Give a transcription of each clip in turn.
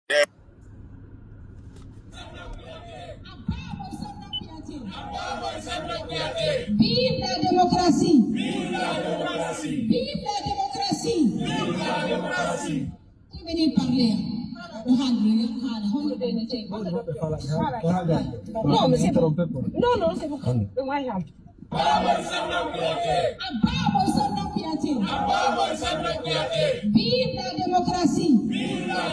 Vive la démocratie! Vive la démocratie! Vive la démocratie! Vive la démocratie! Vous venez parler. Non, mais c'est bon. Non, non, c'est bon. Vive la démocratie! Vive la démocratie! Vive la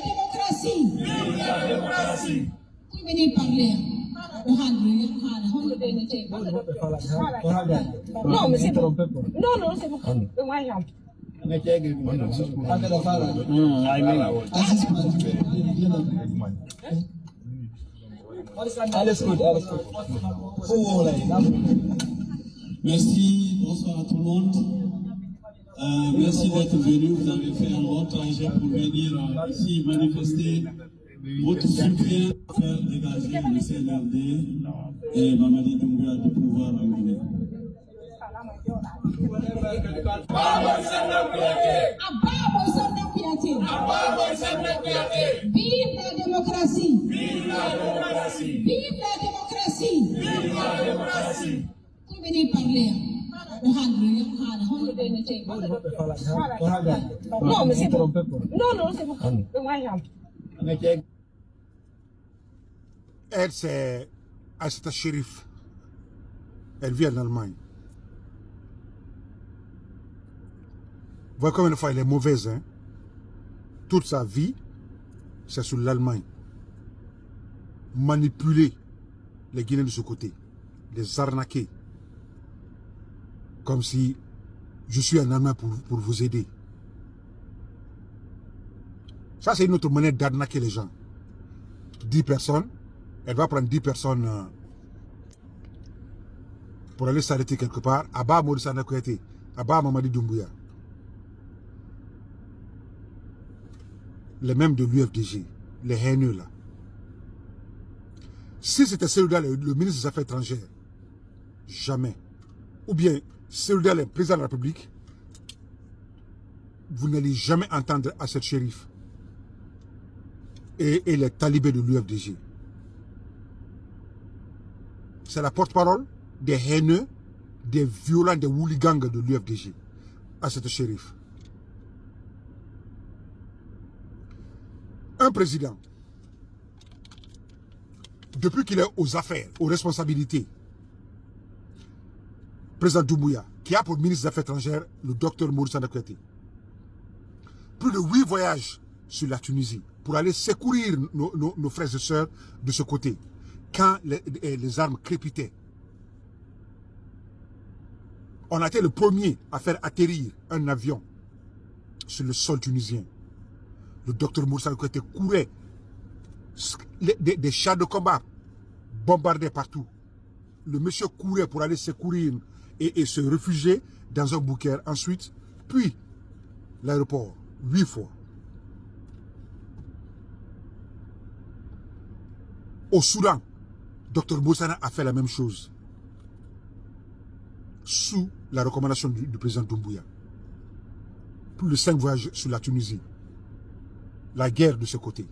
démocratie! Vive la démocratie! Vous venez parler. Non, mais c'est bon. Non, non, c'est bon. Merci, bonsoir à tout le monde. Merci d'être venu. Vous avez fait un bon trajet pour venir ici manifester votre soutien pour faire dégager le CNRD et Mamadi Doumbouya du pouvoir en Guinée. Vive la démocratie! Vive la démocratie! Vive la démocratie! Vive la démocratie! Vous venez parler. Non, mais c'est bon. Non, non, c'est bon. Elle, c'est Aïssata Chérif. Elle vit en Allemagne. Vous voyez combien de fois elle est mauvaise, hein? Toute sa vie, c'est sur l'Allemagne. Manipuler les Guinéens de ce côté. Les arnaquer. Comme si je suis en Allemagne pour vous aider. Ça, c'est une autre manière d'arnaquer les gens. 10 personnes, elle va prendre 10 personnes pour aller s'arrêter quelque part. Abba Maurice Kouyaté, Abba Mamadi Doumbouya. Les mêmes de l'UFDG, les haineux là. Si c'était celui-là, le ministre des Affaires étrangères, jamais. Ou bien, celui-là, le président de la République, vous n'allez jamais entendre à cette shérif et les talibés de l'UFDG. C'est la porte-parole des haineux, des violents, des hooligans de l'UFDG à cette shérif. Un président, depuis qu'il est aux affaires, aux responsabilités, président Doumbouya, qui a pour ministre des Affaires étrangères le docteur Maurice Kouyaté, plus de 8 voyages sur la Tunisie pour aller secourir nos frères et sœurs de ce côté, quand les armes crépitaient. On a été le premier à faire atterrir un avion sur le sol tunisien. Le docteur Maurice Kouyaté courait, des chars de combat bombardés partout. Le monsieur courait pour aller secourir et se réfugier dans un bunker ensuite, puis l'aéroport, 8 fois. Au Soudan, Dr Boussana a fait la même chose, sous la recommandation du président Doumbouya. Plus de 5 voyages sur la Tunisie. La guerre de ce côté.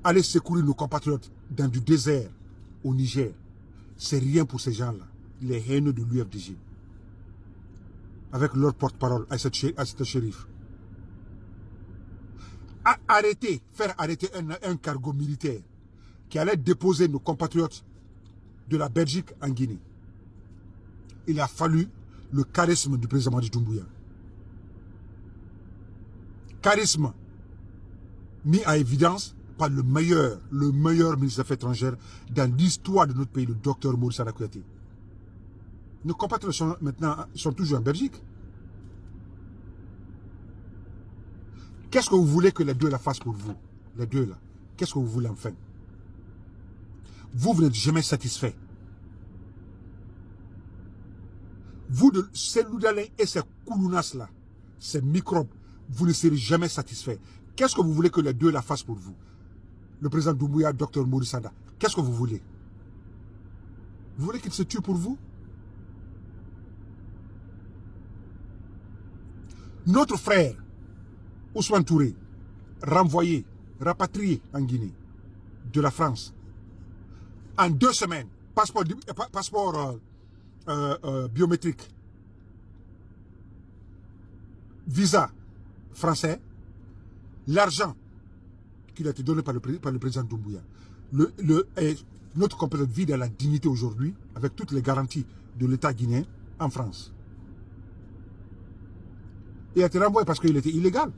Aller secourir nos compatriotes dans du désert au Niger, c'est rien pour ces gens-là, les haineux de l'UFDG. Avec leur porte-parole, Aïssata Chérif. Faire arrêter un cargo militaire qui allait déposer nos compatriotes de la Belgique en Guinée. Il a fallu le charisme du président Mamadi Doumbouya. Charisme mis à évidence par le meilleur ministre des Affaires étrangères dans l'histoire de notre pays, le docteur Maurice Kouyaté. Nos compatriotes sont toujours en Belgique. Qu'est-ce que vous voulez que les deux la fassent pour vous? Les deux là. Qu'est-ce que vous voulez enfin? Vous n'êtes jamais satisfait. Vous, de ces loudalins et ces koulounas là, ces microbes, vous ne serez jamais satisfait. Qu'est-ce que vous voulez que les deux la fassent pour vous? Le président Doumbouya, docteur Maurice Kouyaté, qu'est-ce que vous voulez? Vous voulez qu'il se tue pour vous? Notre frère, Ousmane Touré, renvoyés, rapatriés en Guinée de la France. En 2 semaines, passeport biométrique, visa français, l'argent qui a été donné par le président Doumbouya. Notre compatriote vit dans la dignité aujourd'hui avec toutes les garanties de l'État guinéen en France. Il a été renvoyé parce qu'il était illégal.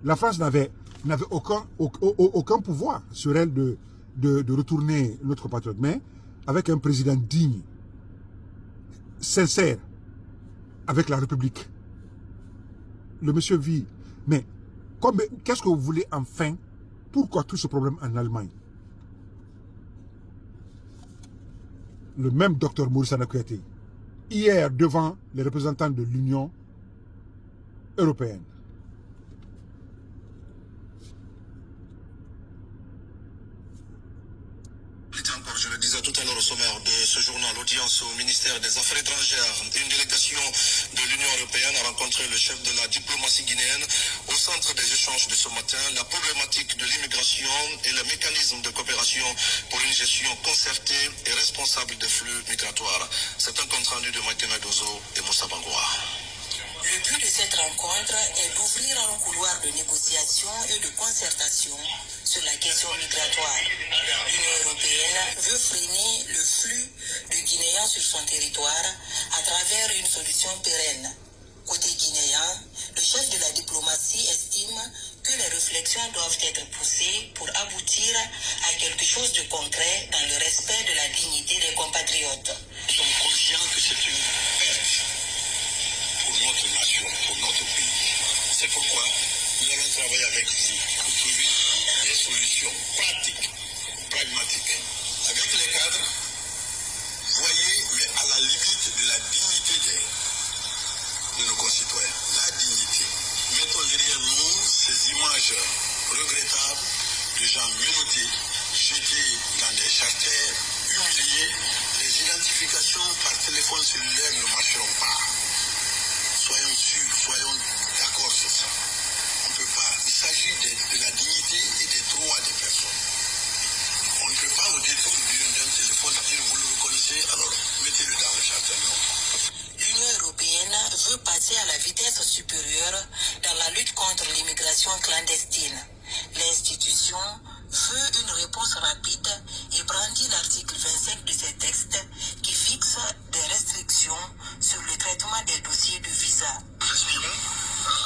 La France n'avait aucun pouvoir sur elle de retourner notre compatriote, mais avec un président digne, sincère, avec la République. Le monsieur vit. Mais qu'est-ce que vous voulez enfin? Pourquoi tout ce problème en Allemagne? Le même docteur Maurice Kouyaté, hier devant les représentants de l'Union européenne. Je le disais tout à l'heure au sommaire de ce journal, l'audience au ministère des Affaires étrangères. Une délégation de l'Union européenne a rencontré le chef de la diplomatie guinéenne. Au centre des échanges de ce matin, la problématique de l'immigration et le mécanisme de coopération pour une gestion concertée et responsable des flux migratoires. C'est un compte rendu de Maïtena Dozo et Moussa Bangoua. Le but de cette rencontre est d'ouvrir un couloir de négociation et de concertation sur la question migratoire. L'Union européenne veut freiner le flux de Guinéens sur son territoire à travers une solution pérenne. Côté guinéen, le chef de la diplomatie estime que les réflexions doivent être poussées pour aboutir à quelque chose de concret dans le respect de la dignité des compatriotes. Nous sommes conscients que c'est une perte pour notre nation, pour notre pays. C'est pourquoi nous allons travailler avec vous pour trouver des solutions pratiques, pragmatiques. Avec les cadres, voyez, mais à la limite de la dignité de nos concitoyens. La dignité. Mettons derrière nous ces images regrettables de gens menottés, jetés dans des charters, humiliés. Les identifications par téléphone cellulaire ne marcheront pas. Soyons sûrs, soyons d'accord sur ça. On ne peut pas. Il s'agit de la dignité et des droits des personnes. On ne peut pas au détour d'un téléphone dire vous le reconnaissez, alors mettez-le dans le charter. Non. L'Union européenne veut passer à la vitesse supérieure dans la lutte contre l'immigration clandestine. L'institution veut une réponse rapide et brandit l'article 25 de ces textes qui fixe des restrictions sur le traitement des dossiers de visa. Nous aspirons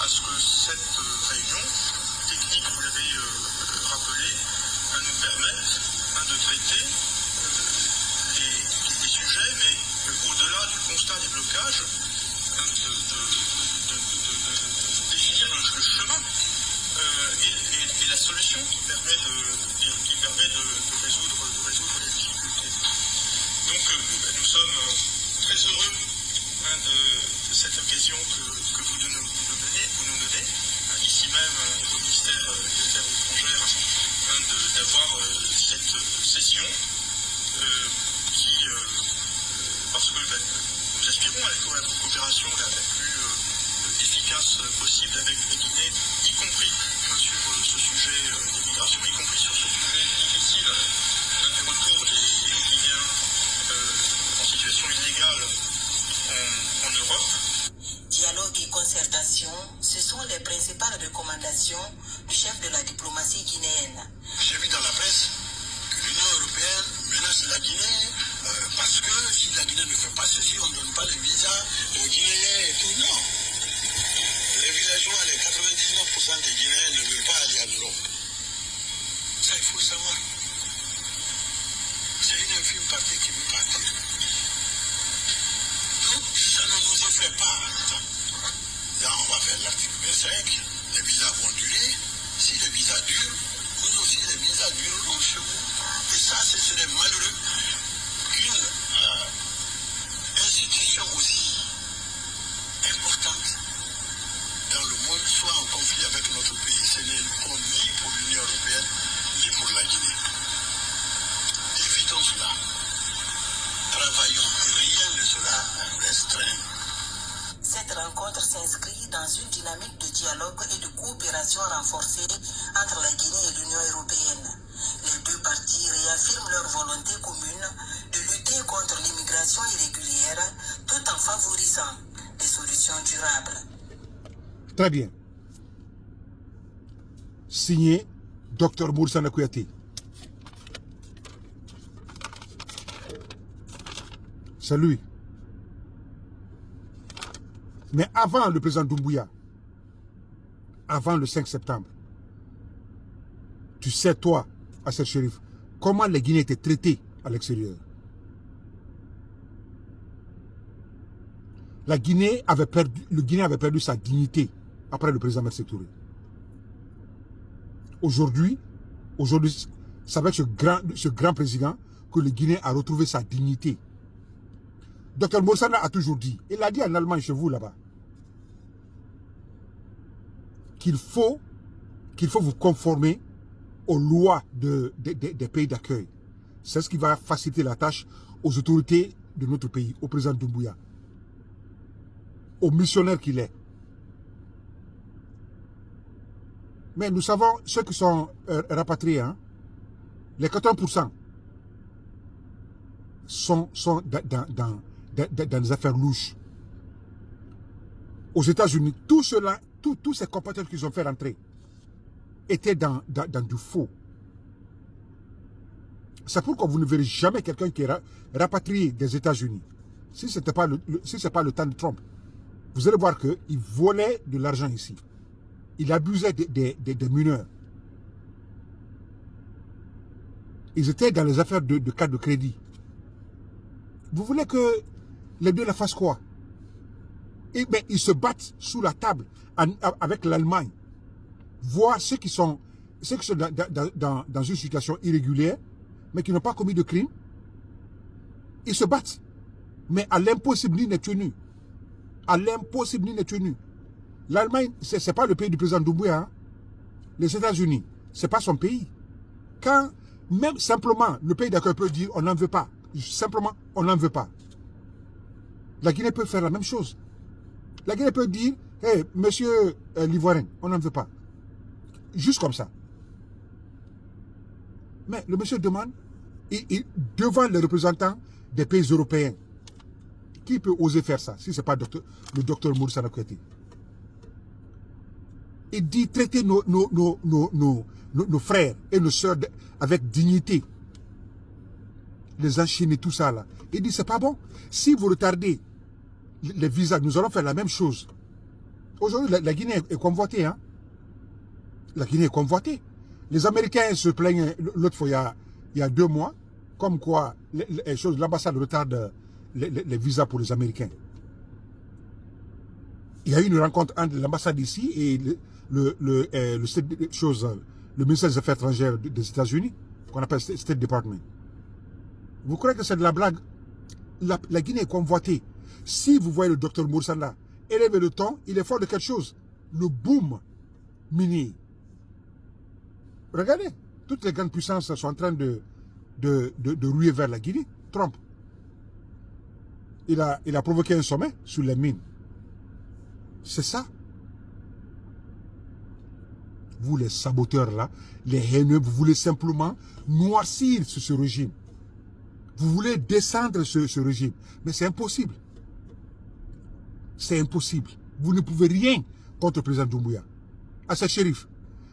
à ce que cette réunion technique, vous l'avez rappelé, nous permette de traiter les sujets, mais au-delà du constat des blocages, de définir le chemin et la solution qui permet de résoudre les difficultés. Donc nous sommes très heureux de cette occasion que vous nous donnez, ici même au ministère des Affaires étrangères, d'avoir cette session parce que nous aspirons à la coopération la plus efficace possible avec la Guinée, y compris sur ce sujet des migrations, y compris sur ce sujet difficile du retour des Guinéens en situation illégale en Europe. Dialogue et concertation, ce sont les principales recommandations du chef de la diplomatie guinéenne. J'ai vu dans la presse que l'Union européenne menace la Guinée parce que si la Guinée ne fait pas ceci, on ne donne pas les visas aux Guinéens et tout. Non. Les villageois, les 99% des Guinéens ne veulent pas aller à l'Europe. Ça, il faut le savoir. C'est une infime partie qui veut partir. Donc, ça ne nous effraie pas. Là, on va faire l'article 25. Les visas vont durer. Si les visas durent, nous aussi, les visas dureront chez vous. Et ça, ce serait malheureux qu'une institution aussi importante dans le monde soit en conflit avec notre pays. Ce n'est bon ni pour l'Union européenne, ni pour la Guinée. Évitons cela. Travaillons. Rien ne sera restreint. Cette rencontre s'inscrit dans une dynamique de dialogue et de coopération renforcée entre la Guinée et l'Union européenne. Les deux parties réaffirment leur volonté commune de lutter contre l'immigration irrégulière tout en favorisant des solutions durables. Très bien. Signé Dr Moursana Kouyaté. C'est lui. Mais avant le président Doumbouya, avant le 5 septembre, tu sais, toi, Assel Chérif, comment les Guinéens étaient traités à l'extérieur. Le Guinée avait perdu sa dignité après le président Mersé Touré. Aujourd'hui, c'est avec ce grand président que le Guinée a retrouvé sa dignité. Dr Moursana a toujours dit, il a dit en Allemagne chez vous là-bas, qu'il faut vous conformer aux lois des pays d'accueil. C'est ce qui va faciliter la tâche aux autorités de notre pays, au président Doumbouya, au missionnaire qu'il est. Mais nous savons, ceux qui sont rapatriés, hein, les 80% sont dans des affaires louches. Aux États-Unis, tous ces compatriotes qu'ils ont fait rentrer étaient dans du faux. C'est pourquoi vous ne verrez jamais quelqu'un qui est rapatrié des États-Unis. Si ce n'est pas le temps de Trump, vous allez voir qu'il volait de l'argent ici. Il abusait des mineurs. Ils étaient dans les affaires de cartes de crédit. Vous voulez que les deux la fassent quoi? Et bien, ils se battent sous la table avec l'Allemagne. Voir ceux qui sont dans une situation irrégulière, mais qui n'ont pas commis de crime. Ils se battent. Mais à l'impossible, ni n'est tenu. À l'impossible, ni n'est tenu. L'Allemagne, ce n'est pas le pays du président Doumbouya. Hein? Les États-Unis, ce n'est pas son pays. Quand même simplement le pays d'accueil peut dire on n'en veut pas. Simplement, on n'en veut pas. La Guinée peut faire la même chose. La Guinée peut dire, hey, monsieur l'Ivoirien, on n'en veut pas. Juste comme ça. Mais le monsieur demande, devant les représentants des pays européens, qui peut oser faire ça, si ce n'est pas le docteur Moursana Kouyaté? Il dit traiter nos frères et nos soeurs avec dignité. Les enchaîner, tout ça là. Il dit, c'est pas bon. Si vous retardez les visas, nous allons faire la même chose. Aujourd'hui, la Guinée est convoitée. Hein? La Guinée est convoitée. Les Américains se plaignent l'autre fois, il y a 2 mois, comme quoi l'ambassade retarde les visas pour les Américains. Il y a eu une rencontre entre l'ambassade ici et le ministère des Affaires étrangères des États-Unis, qu'on appelle State Department. Vous croyez que c'est de la blague? La Guinée est convoitée. Si vous voyez le docteur Moursana élever le ton, il est fort de quelque chose. Le boom minier. Regardez, toutes les grandes puissances sont en train de ruer vers la Guinée. Trump, il a provoqué un sommet sur les mines. C'est ça. Vous les saboteurs là, les haineux, vous voulez simplement noircir ce régime. Vous voulez descendre ce régime. Mais c'est impossible. C'est impossible. Vous ne pouvez rien contre le président Doumbouya. Assel Chérif,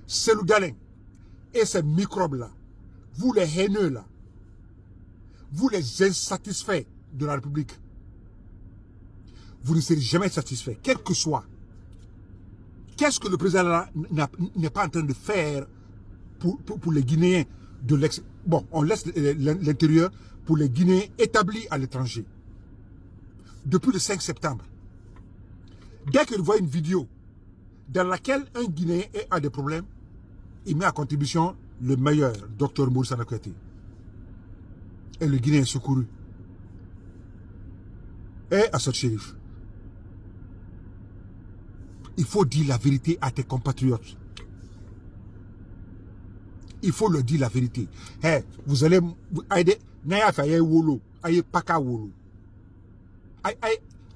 Cellou Dalein et ces microbes-là, vous les haineux là, vous les insatisfaits de la République, vous ne serez jamais satisfaits, quel que soit. Qu'est-ce que le président là n'est pas en train de faire pour les Guinéens de l'extérieur? Bon, on laisse l'intérieur pour les Guinéens établis à l'étranger. Depuis le 5 septembre, dès qu'il voit une vidéo dans laquelle un Guinéen a des problèmes, il met à contribution le meilleur, Dr Moursana Kouyaté. Et le Guinéen est secouru. Et Assel Chérif, il faut dire la vérité à tes compatriotes. Il faut leur dire la vérité. Hey, vous allez... Naya faye wolo, aye paka wolo.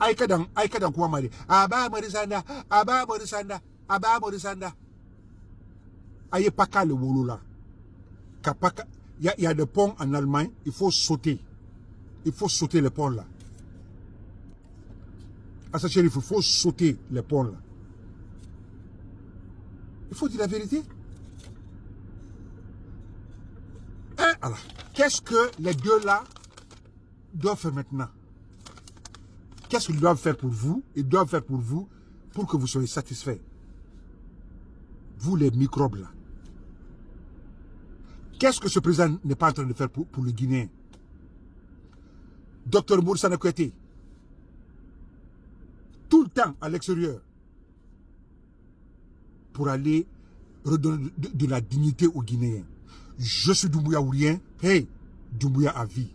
Aïka dans quoi mari? Aba Morisanda, Aba Morisanda, Aba Morisanda. Aïe pas le boulot là. Il y a des ponts en Allemagne, il faut sauter. Il faut sauter les ponts là. À ce il faut sauter les ponts là. Il faut dire la vérité. Hein, alors, qu'est-ce que les deux là doivent faire maintenant? Qu'est-ce qu'ils doivent faire pour vous? Ils doivent faire pour vous pour que vous soyez satisfaits. Vous les microbes là. Qu'est-ce que ce président n'est pas en train de faire pour le Guinéen? Dr Moursana Kouyaté, tout le temps à l'extérieur, pour aller redonner de la dignité aux Guinéens. Je suis Doumbouya Ourien, hey, Doumbouya à vie.